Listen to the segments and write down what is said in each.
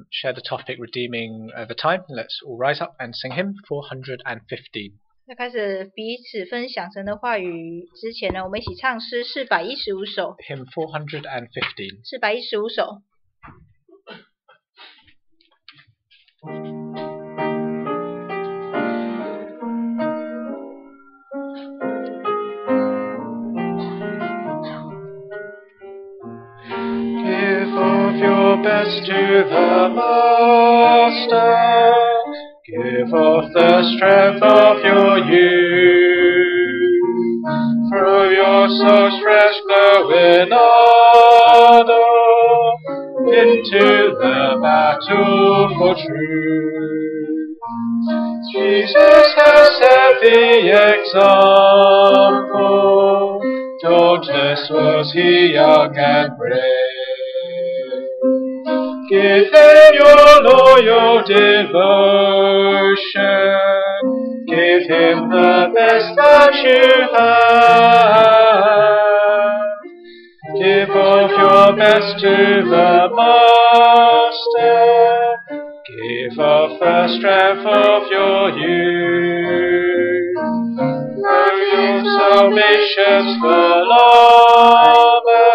share the topic redeeming over time. Let's all rise up and sing hymn 415. 在开始彼此分享神的话语之前呢，我们一起唱诗415首。Hymn 415. 415首。Give of your best to the Master. Give of the strength of your youth. Throw your soul's fresh glow in ardor into the battle for truth. Jesus has set the example. Dauntless was he, young and brave. Give him your loyal devotion. Give him the best that you have. Give of your best to the Master. Give of the strength of your youth. Throw your salvation's full armor.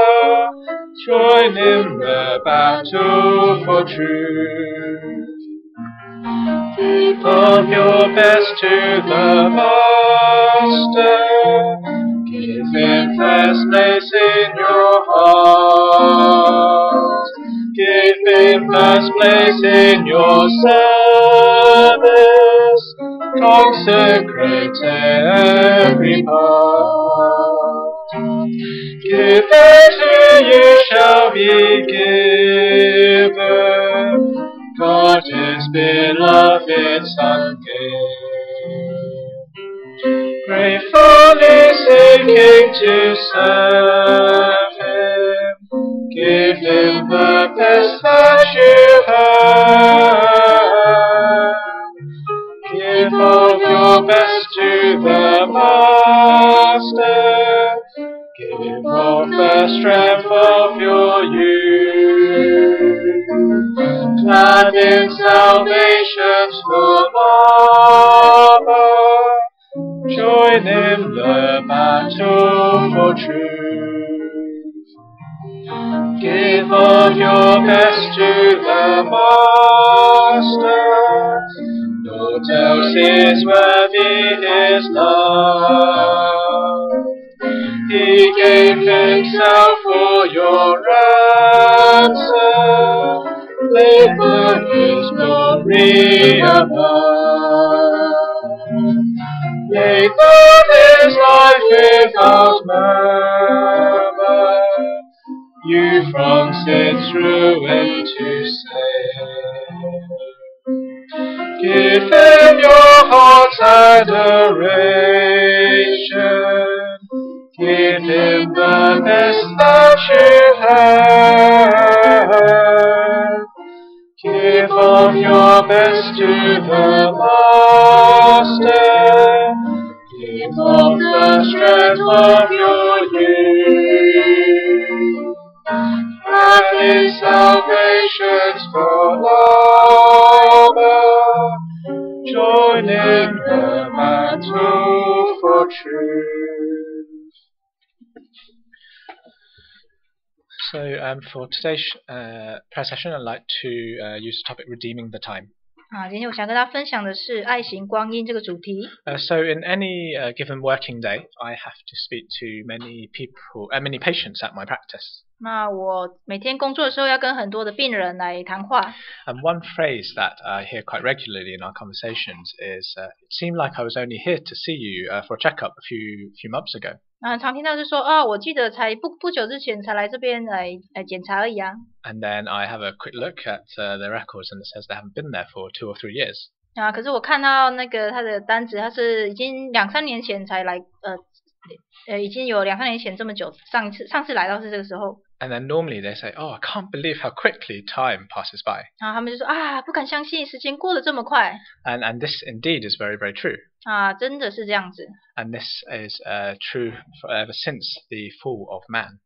Join in the battle for truth. Give of your best to the Master. Give him first place in your heart. Give him first place in your service. Consecrate every part. Give and to you shall be given. God is beloved Son gave. Gratefully seeking to serve him. Give him the best that you have. Give of your best to the Master. Give of the strength of your youth. Clad in salvation's full armor. Join in the battle for truth. Give of your best to the Master. Naught else is worthy his love. He gave himself for your ransom. Laid for his glory above. Laid down his life without murmur. You from sin's ruin to save. Give him your heart's adoration. Give him the best that you have. Give of your best to the Master. Give of the strength of your youth. And in salvation's full armor. Join in the battle for truth. So for today's prayer session, I'd like to use the topic redeeming the time. 今天我想跟大家分享的是爱行光阴这个主题。So in any given working day, I have to speak to many people, many patients at my practice. 那我每天工作的时候要跟很多的病人来谈话。And one phrase that I hear quite regularly in our conversations is, "It seemed like I was only here to see you for a checkup a few months ago." 常听到是说，我记得才不久之前才来这边来检查而已啊。And then I have a quick look at the records, and it says they haven't been there for 2 or 3 years. 可是我看到那个他的单子，他是已经2-3年前才来，已经有2-3年前这么久，上次来到是这个时候。And then normally they say, "Oh, I can't believe how quickly time passes by." 然后他们就说不敢相信时间过得这么快。And this indeed is very, very true. 真的是这样子。And this is true ever since the fall of man.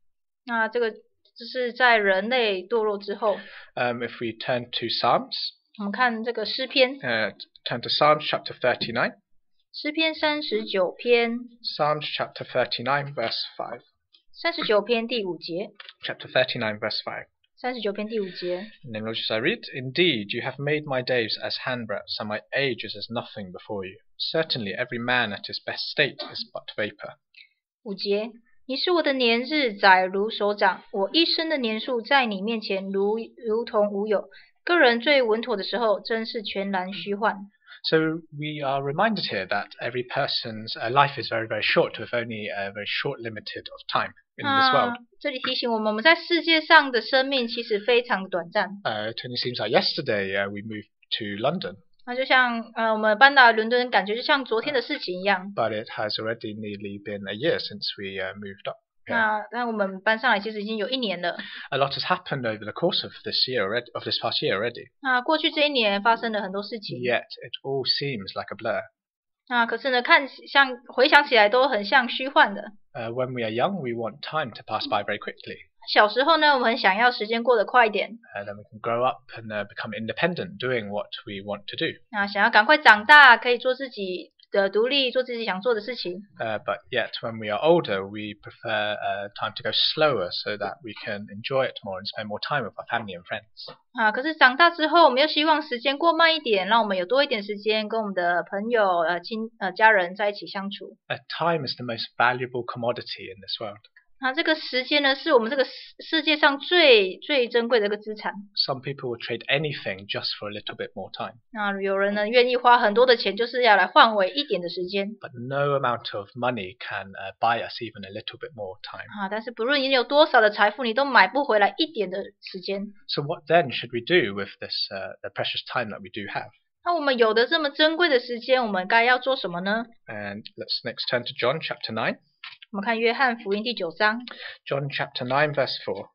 这个这是在人类堕落之后。If we turn to Psalms, 我们看这个诗篇。turn to Psalms chapter 39. 诗篇39篇。Psalms chapter 39 verse 5. 39篇第5节。Chapter 39 verse 5. 39篇第5节。In the name of Jesus I read, Indeed, you have made my days as handbreadths, and my age is as nothing before you. Certainly every man at his best state is but vapor. 5节，你是我的年日载如手掌，我一生的年数在你面前如同无有。个人最稳妥的时候，真是全然虚幻。So we are reminded here that every person's life is very, very short, with only a very short limited of time in this world. 这里提醒我们，我们在世界上的生命其实非常短暂。It only seems like yesterday we moved to London. 那就像我们搬到伦敦，感觉就像昨天的事情一样。But it has already nearly been a year since we moved up. 那我们搬上来其实已经有1年了。A lot has happened over the course of this past year already. 那过去这1年发生了很多事情。Yet it all seems like a blur. 可是呢，回想起来都很像虚幻的。When we are young, we want time to pass by very quickly. 小时候呢，我们很想要时间过得快一点。Then we can grow up and become independent, doing what we want to do. 想要赶快长大，可以做自己的独立，做自己想做的事情。But yet, when we are older, we prefer time to go slower so that we can enjoy it more and spend more time with our family and friends. 可是长大之后，我们又希望时间过慢一点，让我们有多一点时间跟我们的朋友、家人在一起相处。Time is the most valuable commodity in this world. 这个时间呢，是我们这个世界上最珍贵的一个资产。Some people will trade anything just for a little bit more time. 有人呢愿意花很多的钱，就是要来换回一点的时间。But no amount of money can buy us even a little bit more time. 但是不论你有多少的财富，你都买不回来一点的时间。So what then should we do with this the precious time that we do have? 那我们有的这么珍贵的时间，我们该要做什么呢？ And let's next turn to John chapter 9. 我们看约翰福音第9章。John chapter 9 verse 4.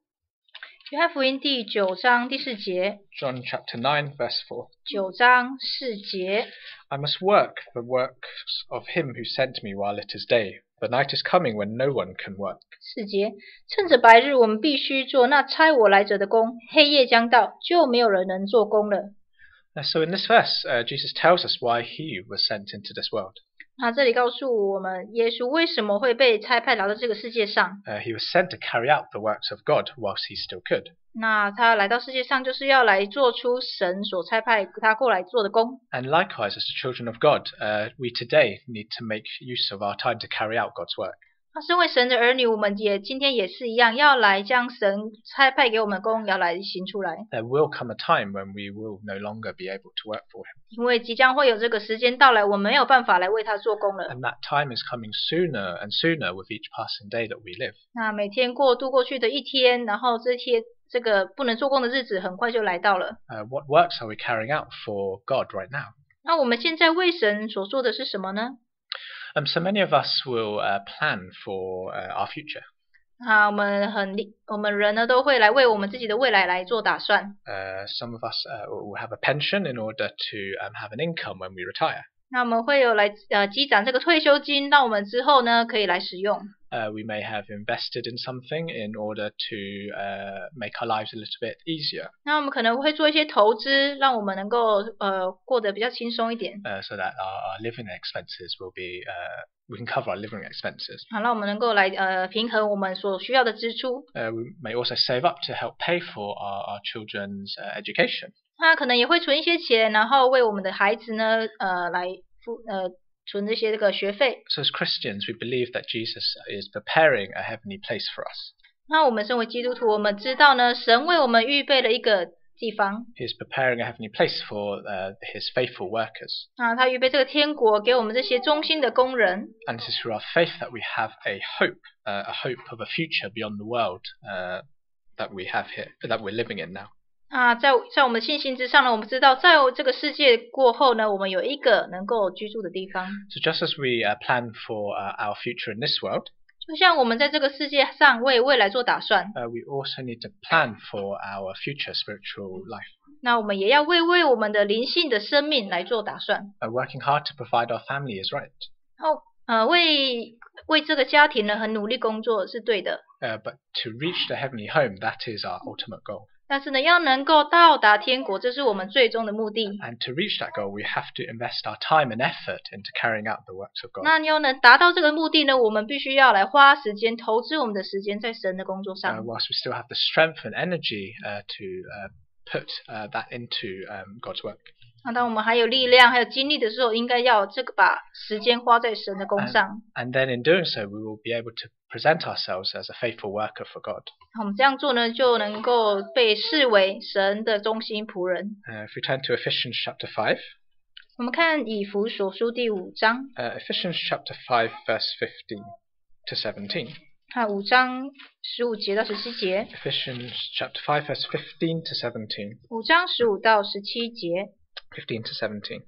约翰福音第9章第4节。John chapter 9 verse 4. 9章4节。I must work the works of him who sent me while it is day. The night is coming when no one can work. 4节，趁着白日，我们必须做那差我来者的工；黑夜将到，就没有人能做工了。So in this verse, Jesus tells us why he was sent into this world. 这里告诉我们，耶稣为什么会被差派来到这个世界上。He was sent to carry out the works of God whilst he still could. 那他来到世界上，就是要来做出神所差派他过来做的工。And likewise, as the children of God, we today need to make use of our time to carry out God's work. 身为神的儿女，我们今天也是一样，要来将神差派给我们的工，要来行出来。There will come a time when we will no longer be able to work for him. 因为即将会有这个时间到来，我们没有办法来为他做工了。And that time is coming sooner and sooner with each passing day that we live. 那每天度过去的一天，然后这个不能做工的日子很快就来到了。What works are we carrying out for God right now? 那我们现在为神所做的是什么呢？So many of us will plan for our future. 我们人呢都会来为我们自己的未来来做打算。Some of us will have a pension in order to have an income when we retire. 那我们会有来积攒这个退休金，让我们之后呢可以来使用。We may have invested in something in order to make our lives a little bit easier. 那我们可能会做一些投资，让我们能够过得比较轻松一点。So that our living expenses will be we can cover our living expenses. 让我们能够来平衡我们所需要的支出。We may also save up to help pay for our children's education. 那可能也会存一些钱，然后为我们的孩子呢来存这些学费。So as Christians, we believe that Jesus is preparing a heavenly place for us. 那我们身为基督徒，我们知道呢，神为我们预备了一个地方。He is preparing a heavenly place for his faithful workers. 他预备这个天国给我们这些忠心的工人。And it is through our faith that we have a hope of a future beyond the world that we have here, that we're living in now. 在我们的信心之上呢，我们知道在这个世界过后呢，我们有一个能够居住的地方。So just as we plan for our future in this world, 就像我们在这个世界上为未来做打算， we also need to plan for our future spiritual life. 那我们也要为我们的灵性的生命来做打算。Working hard to provide our family is right. 为这个家庭呢很努力工作是对的。but to reach the heavenly home, that is our ultimate goal. 但是呢，要能够到达天国，这是我们最终的目的。And to reach that goal, we have to invest our time and effort into carrying out the works of God. 那要能达到这个目的呢，我们必须要来花时间，投资我们的时间在神的工作上。Whilst we still have the strength and energy to put that into God's work. 那当我们还有力量、还有精力的时候，应该要把时间花在神的工上。And then in doing so, we will be able to present ourselves as a faithful worker for God. 我们这样做呢，就能够被视为神的忠心仆人。If we turn to Ephesians chapter 5. 我们看以弗所书第5章。Ephesians chapter 5 verse 15 to 17. 看5章15节到17节。Ephesians chapter 5 verse 15 to 17. 5章15到17节。15 to 17.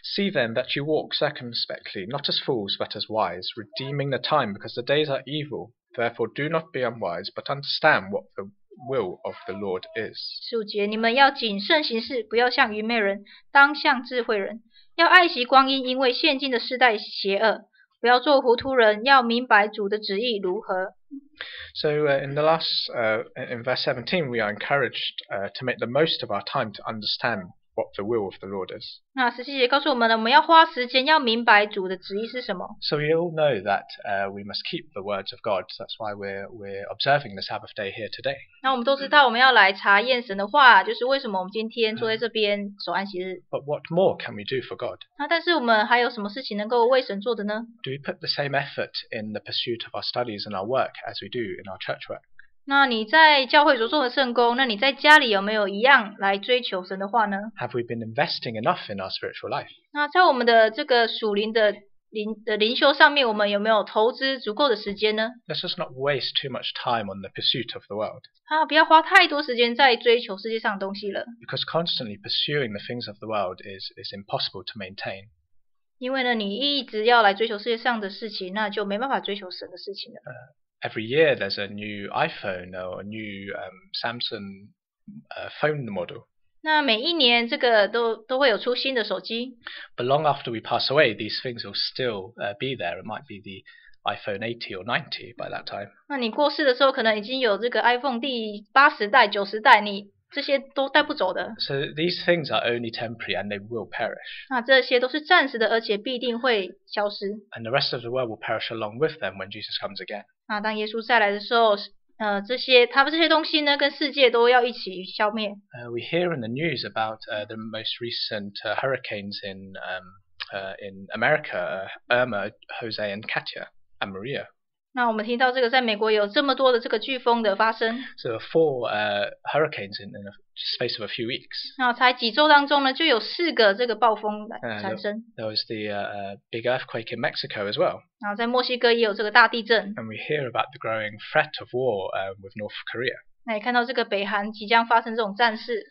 See then that you walk circumspectly, not as fools, but as wise, redeeming the time, because the days are evil. Therefore do not be unwise, but understand what the will of the Lord is. 15节，你们要谨慎行事，不要像愚昧人，当像智慧人，要爱惜光阴，因为现今的世代邪恶。不要做糊涂人，要明白主的旨意如何。So in the last, in verse 17, we are encouraged to make the most of our time to understand what the will of the Lord is. 那17节告诉我们呢，我们要花时间要明白主的旨意是什么。So we all know that we must keep the words of God. So that's why we're observing the Sabbath day here today. 那我们都知道我们要来查验神的话，就是为什么我们今天坐在这边守安息日。But what more can we do for God? 那但是我们还有什么事情能够为神做的呢？ Do we put the same effort in the pursuit of our studies and our work as we do in our church work? 那你在教会所做的圣工，那你在家里有没有一样来追求神的话呢？ Have we been investing enough in our spiritual life? 那在我们的这个属灵的灵修上面，我们有没有投资足够的时间呢？ Let's just not waste too much time on the pursuit of the world. 不要花太多时间在追求世界上的东西了。 Because constantly pursuing the things of the world is impossible to maintain. 因为呢，你一直要来追求世界上的事情，那就没办法追求神的事情了。Every year there's a new iPhone or a new Samsung phone model. 那每一年这个都会有出新的手机。 But long after we pass away, these things will still be there. It might be the iPhone 80 or 90 by that time. 那你过世的时候，可能已经有这个 iPhone 第80代、90代，你这些都带不走的。 So these things are only temporary and they will perish. 那这些都是暂时的，而且必定会消失。 And the rest of the world will perish along with them when Jesus comes again. 那当耶稣再来的时候，他们这些东西呢，跟世界都要一起消灭。We hear in the news about the most recent hurricanes in America, Irma, Jose, and Katia, and Maria. 那我们听到这个，在美国有这么多的这个飓风的发生。So 4 hurricanes in the space of a few weeks. 那才几周当中呢，就有4个这个暴风来产生。There was the big earthquake in Mexico as well. 然后在墨西哥也有这个大地震。And we hear about the growing threat of war with North Korea. 那也看到这个北韩即将发生这种战事。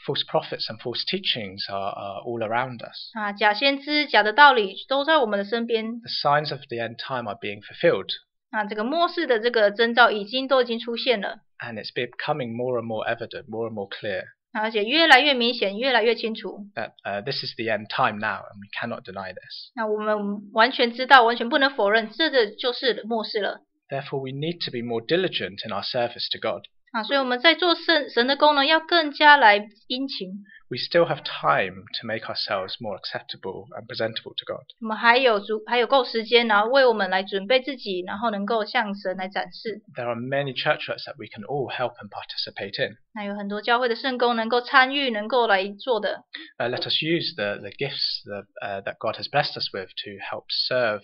False prophets and false teachings are all around us. 假先知、假的道理都在我们的身边。 The signs of the end time are being fulfilled. 那这个末世的这个征兆已经出现了。 And it's becoming more and more evident, more and more clear. 而且越来越明显，越来越清楚。 That this is the end time now, and we cannot deny this. 那我们完全知道，完全不能否认，这就是末世了。 Therefore, we need to be more diligent in our service to God. 所以我们在做神的工呢，要更加来殷勤。 We still have time to make ourselves more acceptable and presentable to God. 我们还有够时间，然后为我们来准备自己，然后能够向神来展示。 There are many church works that we can all help and participate in. 那有很多教会的圣工能够参与，能够来做的。Let us use the gifts that God has blessed us with to help serve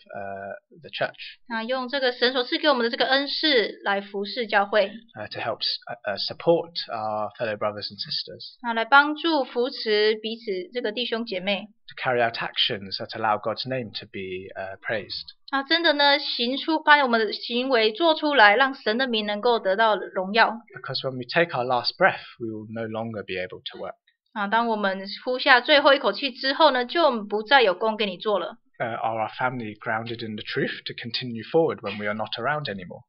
the church. 那用这个神所赐给我们的这个恩赐来服侍教会。To help support our fellow brothers and sisters. 那来帮助扶持彼此这个弟兄姐妹。 To carry out actions that allow God's name to be praised. 真的呢，把我们的行为做出来，让神的名能够得到荣耀。 Because when we take our last breath, we will no longer be able to work. 当我们呼下最后一口气之后呢，就不再有工给你做了。Are our family grounded in the truth to continue forward when we are not around anymore?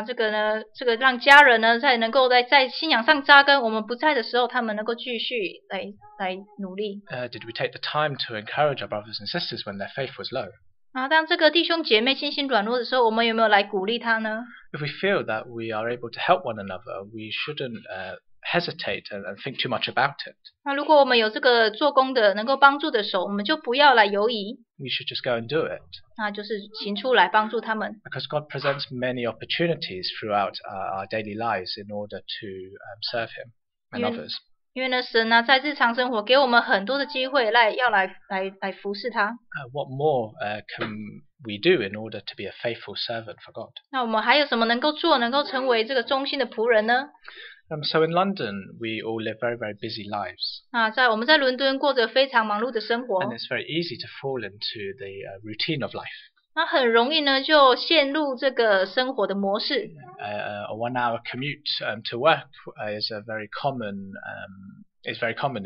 这个呢，让家人呢能够在信仰上扎根，我们不在的时候，他们能够继续来努力。Did we take the time to encourage our brothers and sisters when their faith was low? 当这个弟兄姐妹信心软弱的时候，我们有没有来鼓励他呢？ If we feel that we are able to help one another, we shouldn't hesitate and think too much about it. 那如果我们有这个做工的能够帮助的手，我们就不要来犹疑， We should just go and do it. 那就是行出来帮助他们。 Because God presents many opportunities throughout our daily lives in order to serve Him and others. 因为呢，神在日常生活给我们很多的机会来服侍他。What more can we do in order to be a faithful servant for God? 那我们还有什么能够做，能够成为这个忠心的仆人呢？ So in London, we all live very, very busy lives. 我们在伦敦过着非常忙碌的生活， And it's very easy to fall into the routine of life. 那很容易呢就陷入这个生活的模式。A 1-hour commute to work is very common. Is very common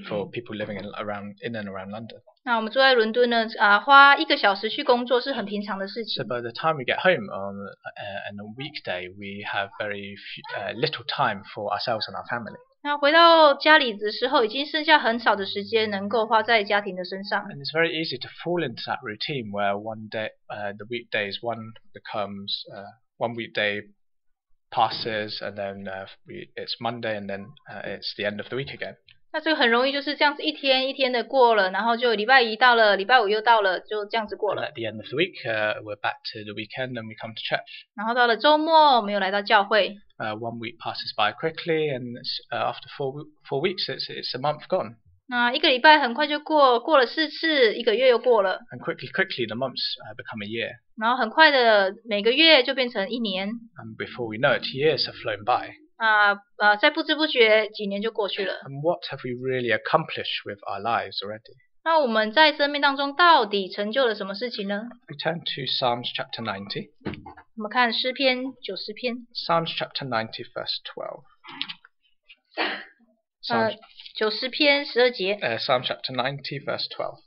for people living in and around London. 那我们住在伦敦呢，花1个小时去工作是很平常的事情。 So by the time we get home on a weekday, we have very little time for ourselves and our family. 那回到家里的时候，已经剩下很少的时间能够花在家庭的身上。 And it's very easy to fall into that routine where one day, the weekdays, one weekday passes and then it's Monday and then it's the end of the week again. 那这个很容易就是这样子一天一天的过了，然后就礼拜1到了，礼拜5又到了，就这样子过 And 了。 at the end of the week, we're back to the weekend and we come to church. 然后到了周末，我们又来到教会。 1 week passes by quickly and after 4 weeks, it's a month gone. 那1个礼拜很快就过了4次，1个月又过了， And quickly the months become a year. 然后很快的每个月就变成1年。 And before we know it, years have flown by. 在不知不觉几年就过去了。 And what have we really accomplished with our lives already? 那我们在生命当中到底成就了什么事情呢？ We turn to Psalms chapter 90. 我们看诗篇90篇。 Psalms chapter 90 verse 12. Psalms, 90篇12节。 Psalm chapter 90 verse 12.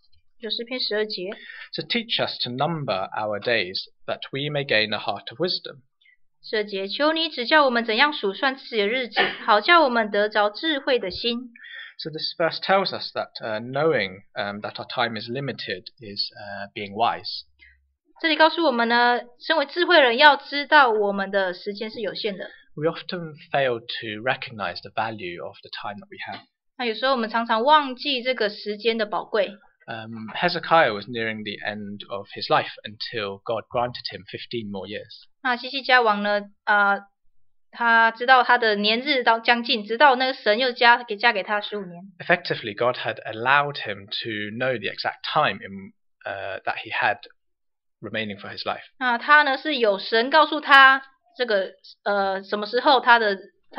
90篇12节。 So teach us to number our days, that we may gain a heart of wisdom. 12节，求你指教我们怎样数算自己的日子，好叫我们得着智慧的心。 So this verse tells us that knowing that our time is limited is being wise. 这里告诉我们呢，身为智慧人要知道我们的时间是有限的。 We often fail to recognize the value of the time that we have. 那有时候我们常常忘记这个时间的宝贵。 Hezekiah was nearing the end of his life until God granted him 15 more years. 那西西家王呢，他知道他的年日到将近，直到那个神又加给他15年。 Effectively, God had allowed him to know the exact time that he had remaining for his life. 那他呢是有神告诉他这个什么时候他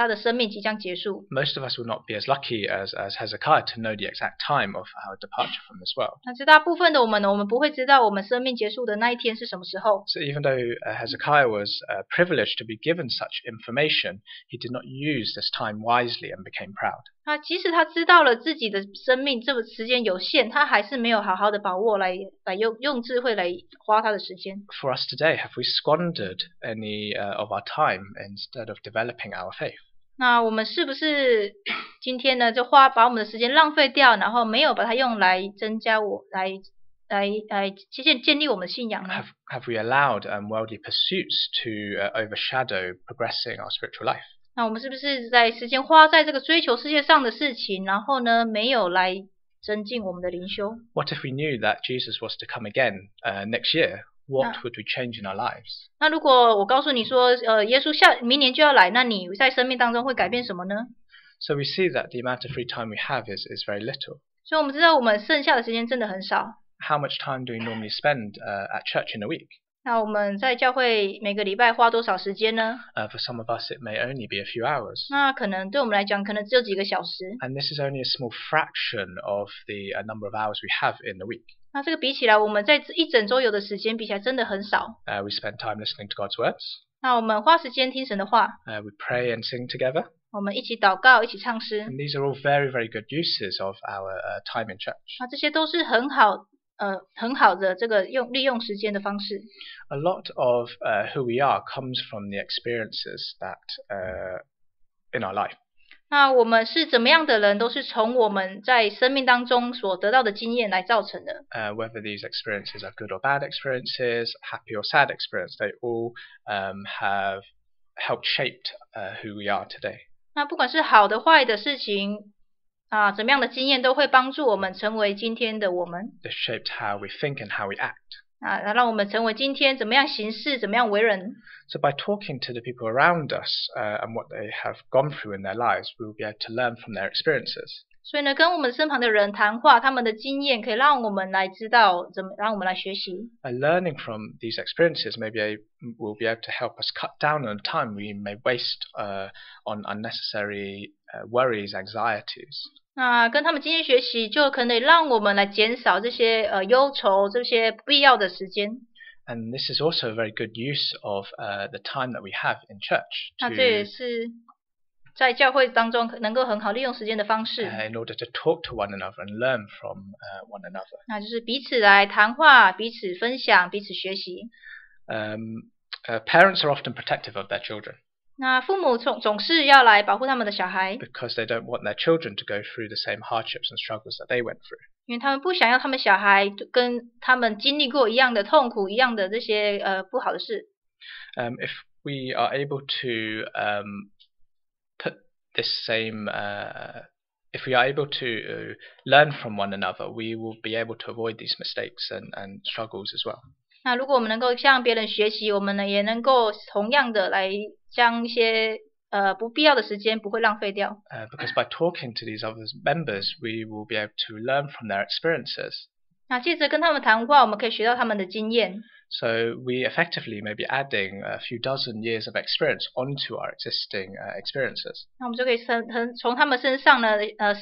的生命即将结束。 Most of us will not be as lucky as Hezekiah to know the exact time of our departure from this world. 那大部分的我们呢，我们不会知道我们生命结束的那一天是什么时候。 So even though Hezekiah was privileged to be given such information, he did not use this time wisely and became proud. 那即使他知道了自己的生命这个时间有限，他还是没有好好的把握来用智慧来花他的时间。 For us today, have we squandered any of our time instead of developing our faith? 那我们是不是今天呢就把我们的时间浪费掉，然后没有把它用来增加建立我们的信仰呢？ Have we allowed worldly pursuits to overshadow progressing our spiritual life? 那我们是不是在时间花在这个追求世界上的事情，然后呢没有来增进我们的灵修？ What if we knew that Jesus was to come again next year? What would we change in our lives? 那如果我告诉你说，耶稣明年就要来，那你在生命当中会改变什么呢？ So we see that the amount of free time we have is very little. 所以我们知道我们剩下的时间真的很少。 How much time do we normally spend at church in a week? 那我们在教会每个礼拜花多少时间呢？ For some of us, it may only be a few hours. 那可能对我们来讲，可能只有几个小时。 And this is only a small fraction of the number of hours we have in the week. 那这个比起来，我们在一整周有的时间比起来真的很少。 We spend time listening to God's words. 那我们花时间听神的话， We pray and sing together. 我们一起祷告，一起唱诗。 And these are all very, very good uses of our time in church. 那这些都是很好的这个利用时间的方式。 A lot of who we are comes from the experiences that in our life. 那我们是怎么样的人，都是从我们在生命当中所得到的经验来造成的。Whether these experiences are good or bad experiences, happy or sad experience, they all have helped shaped who we are today. 那不管是好的坏的事情怎么样的经验，都会帮助我们成为今天的我们。They shaped how we think and how we act. 让我们成为今天怎么样行事，怎么样为人。So by talking to the people around us and what they have gone through in their lives, we will be able to learn from their experiences. 所以呢，跟我们身旁的人谈话，他们的经验可以让我们来知道让我们来学习。By learning from these experiences, maybe will be able to help us cut down on the time we may waste on unnecessary worries, anxieties. 那跟他们经验学习，就可以让我们来减少这些忧愁，这些不必要的时间。And this is also a very good use of the time that we have in church. 那这也是在教会当中能够很好利用时间的方式。In order to talk to one another and learn from one another. 那就是彼此来谈话，彼此分享，彼此学习。Parents are often protective of their children. 那父母总是要来保护他们的小孩， because they don't want their children to go through the same hardships and struggles that they went through. 因为他们不想要他们小孩跟他们经历过一样的痛苦，一样的这些不好的事。If we are able to put this same, if we are able to learn from one another, we will be able to avoid these mistakes and struggles as well. 那如果我们能够向别人学习，我们呢也能够同样的来将一些不必要的时间不会浪费掉。Because by talking to these other members, we will be able to learn from their experiences. 那借着跟他们谈话，我们可以学到他们的经验。So we effectively may be adding a few dozen years of experience onto our existing experiences. 那我们就可以从他们身上呢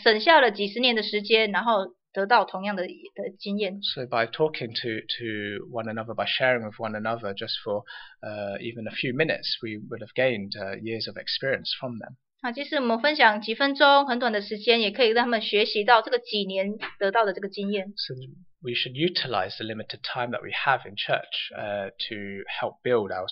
省下了几十年的时间，然后得到同样的经验。So by talking to one another, by sharing with one another just for even a few minutes, we would have gained years of experience from them. 即使我们分享几分钟很短的时间，也可以让他们学习到这个几年得到的这个经验。So we should utilize the limited time that we have in church to help build our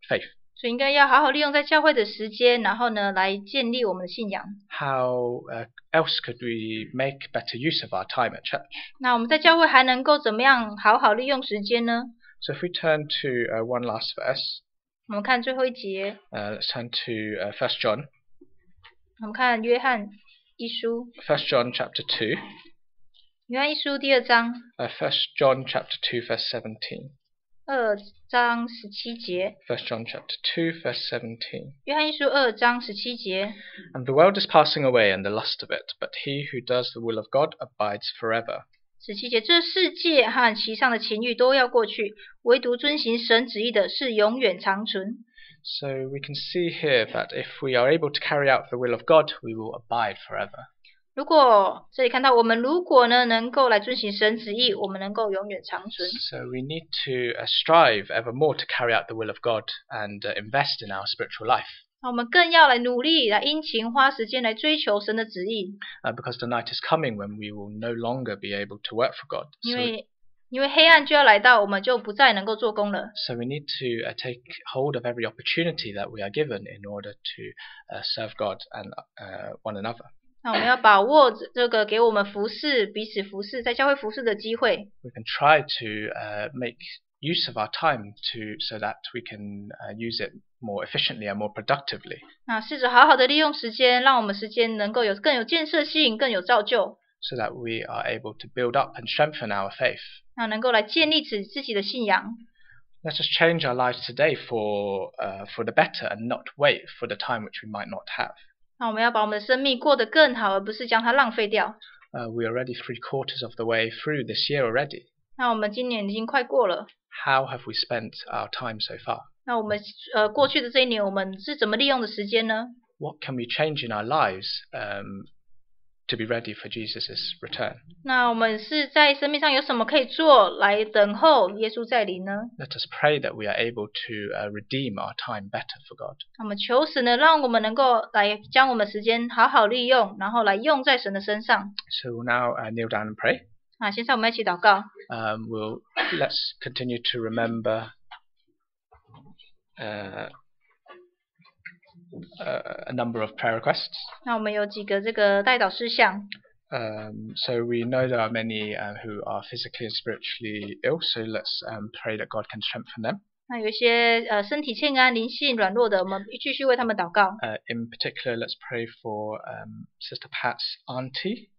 faith. 所以应该要好好利用在教会的时间，然后呢来建立我们的信仰。How else could we make better use of our time at church? 那我们在教会还能够怎么样好好利用时间呢？ So if we turn to one last verse, 我们看最后一节。let's turn to 1 John. 我们看约翰一书。1 John chapter 2. 约翰一书第2章。1 John chapter 2 verse 17. 2章17节。 1 John chapter 2 verse 17. 约翰一书2章17节。 And the world is passing away and the lust of it, but he who does the will of God abides forever. 17节，这世界和其上的情欲都要过去，唯独遵行神旨意的是永远长存。So we can see here that if we are able to carry out the will of God, we will abide forever. 如果这里看到我们如果呢能够来遵行神旨意，我们能够永远长存。So we need to strive evermore to carry out the will of God and invest in our spiritual life. 那我们更要来努力，来殷勤花时间来追求神的旨意。Because the night is coming when we will no longer be able to work for God. 因为黑暗就要来到，我们就不再能够做工了。So we need to take hold of every opportunity that we are given in order to serve God and one another. 那我们要把握这个给我们服侍、彼此服侍、在教会服侍的机会。We can try to make use of our time so that we can use it more efficiently and more productively. 那试着好好的利用时间，让我们时间能够更有建设性，更有造就。So that we are able to build up and strengthen our faith. 那能够来建立自己的信仰。Let us change our lives today for the better and not wait for the time which we might not have. 那我们要把我们的生命过得更好，而不是将它浪费掉。We are already 3/4 of the way through this year already. 那我们今年已经快过了。How have we spent our time so far? 那我们过去的这一年，我们是怎么利用的时间呢？ What can we change in our lives to be ready for Jesus' return? 那我们是在生命上有什么可以做来等候耶稣再临呢？ Let us pray that we are able to redeem our time better for God. 那么求神呢，让我们能够来将我们时间好好利用，然后来用在神的身上。So we'll now kneel down and pray. 现在我们一起祷告。Let's continue to remember a number of prayer requests. 那我们有几个这个代祷事项。So we know there are many who are physically and spiritually ill. So let's pray that God can strengthen them. 那有一些身体欠安、灵性软弱的，我们继续为他们祷告。In particular, let's pray for Sister Pat's auntie,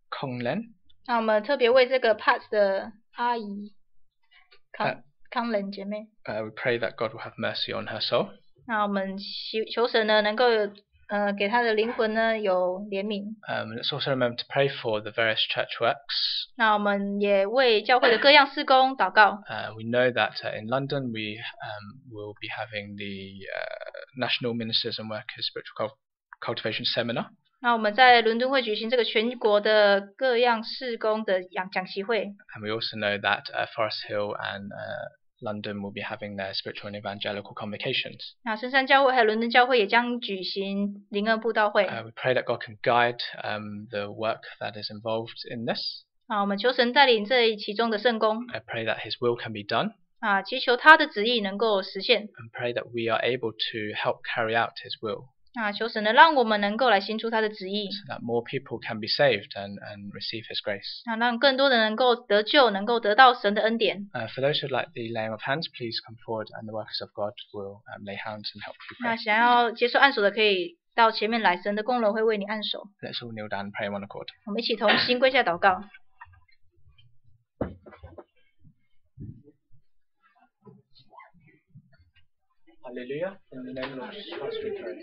Kong Len. 那我们特别为这个 Pat 的阿姨康仁姐妹。We pray that God will have mercy on her soul. 那我们求神呢，能够给她的灵魂呢有怜悯。Let's also remember to pray for the various church works. 那我们也为教会的各样事工祷告。We know that in London we will be having the National Ministers and Workers Spiritual Cultivation Seminar. 那我们在伦敦会举行这个全国的各样事工的讲习会。And we also know that Forest Hill and London will be having their spiritual and evangelical convocations. 那深山教会还有伦敦教会也将举行灵恩布道会。We pray that God can guide the work that is involved in this. 我们求神带领这其中的圣工。I pray that His will can be done. 祈求他的旨意能够实现。And pray that we are able to help carry out His will. 求神呢，让我们能够来行出他的旨意。So that more people can be saved and receive His grace. 让更多的能够得救，能够得到神的恩典。For those who would like the laying of hands, please come forward, and the workers of God will lay hands and help you pray. 想要接受按手的，可以到前面来，神的工人会为你按手。Let's all kneel down and pray in one accord. 我们一起同心跪下祷告。Hallelujah. In the name of Jesus Christ we pray.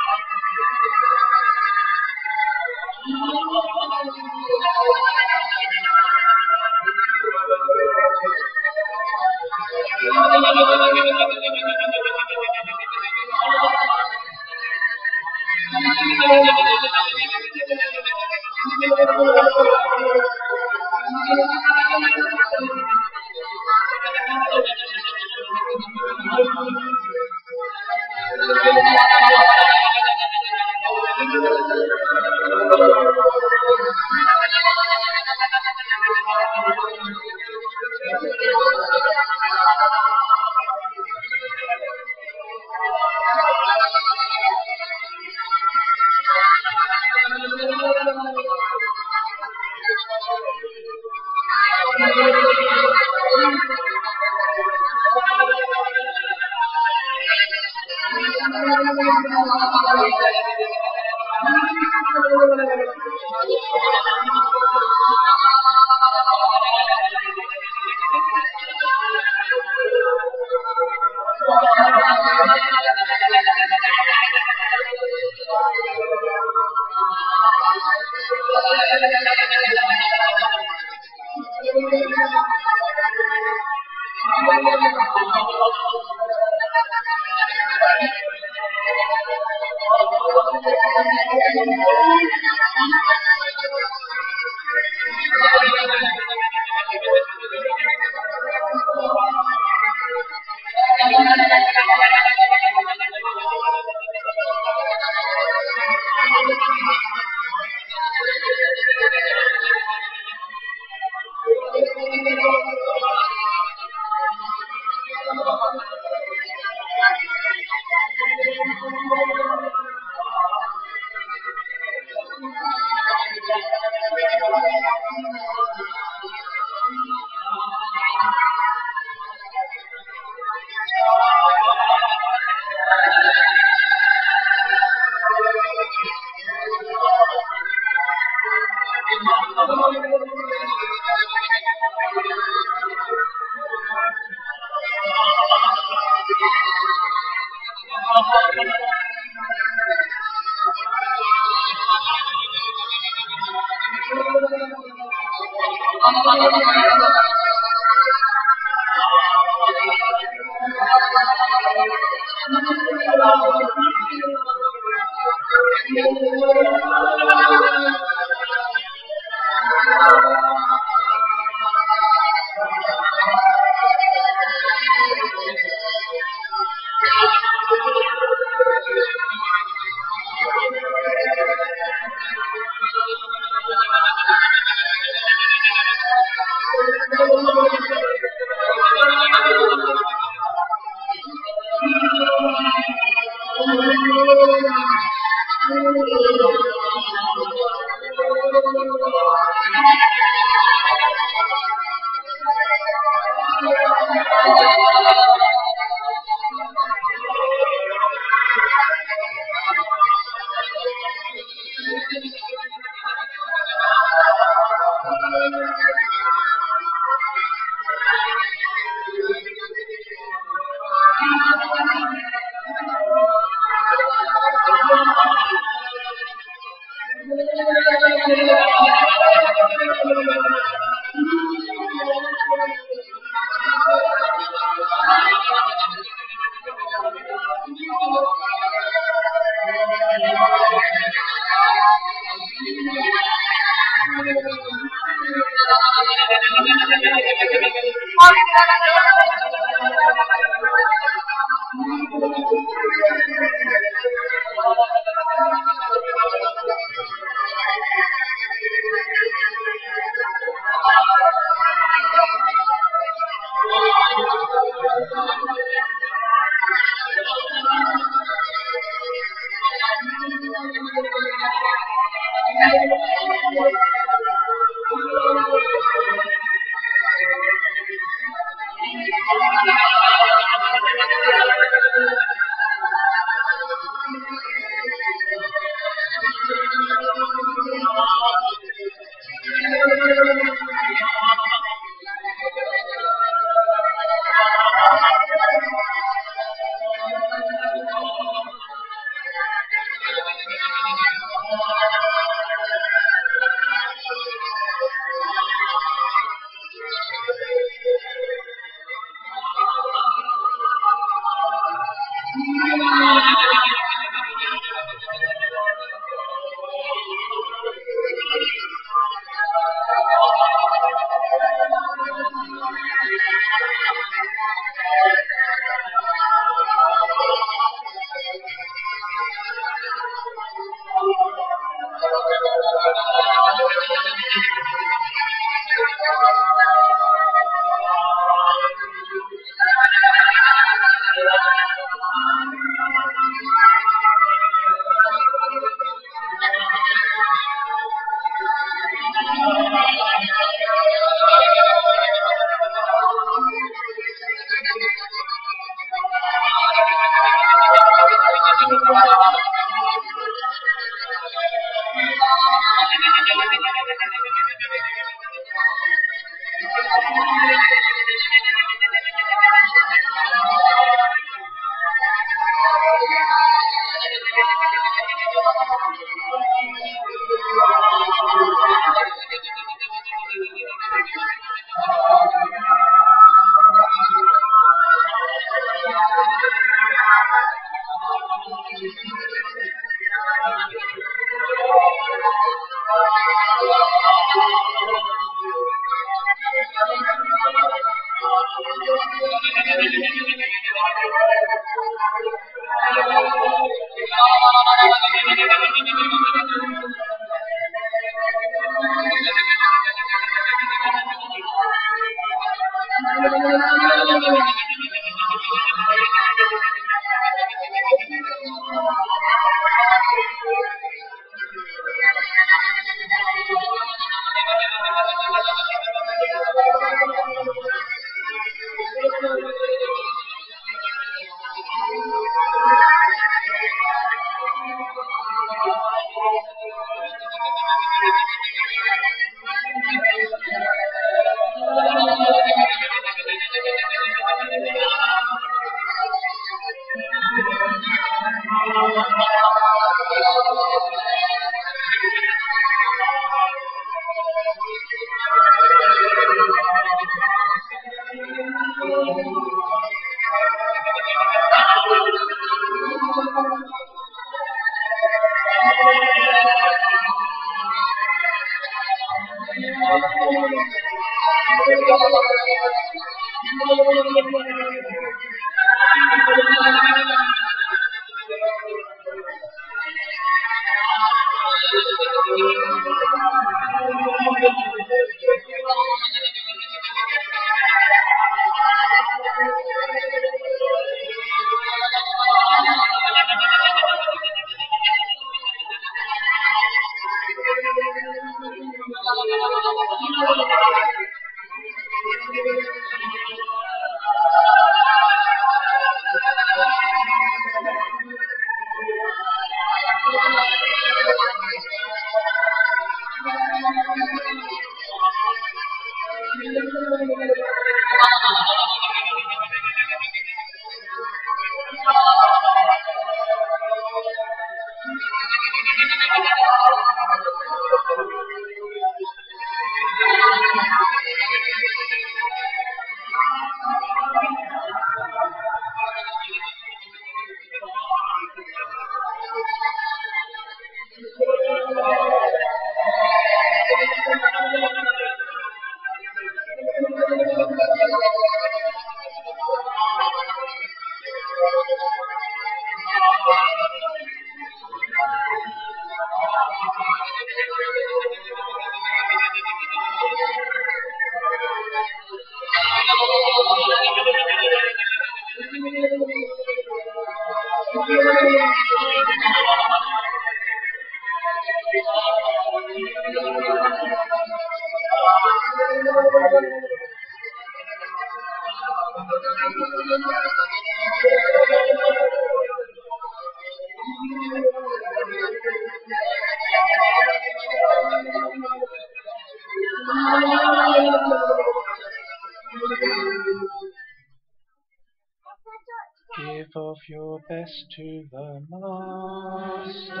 Give of your best to the Master.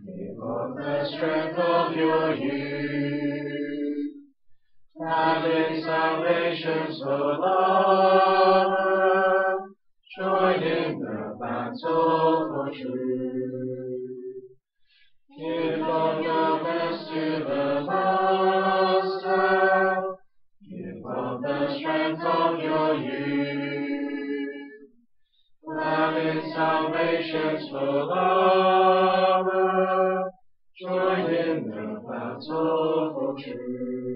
Give of the strength of your youth. Having salvation's full armor, join in the battle for truth. Give of the best to the Master. Give of the strength of your youth. Having salvation's full armor, join in the battle for truth.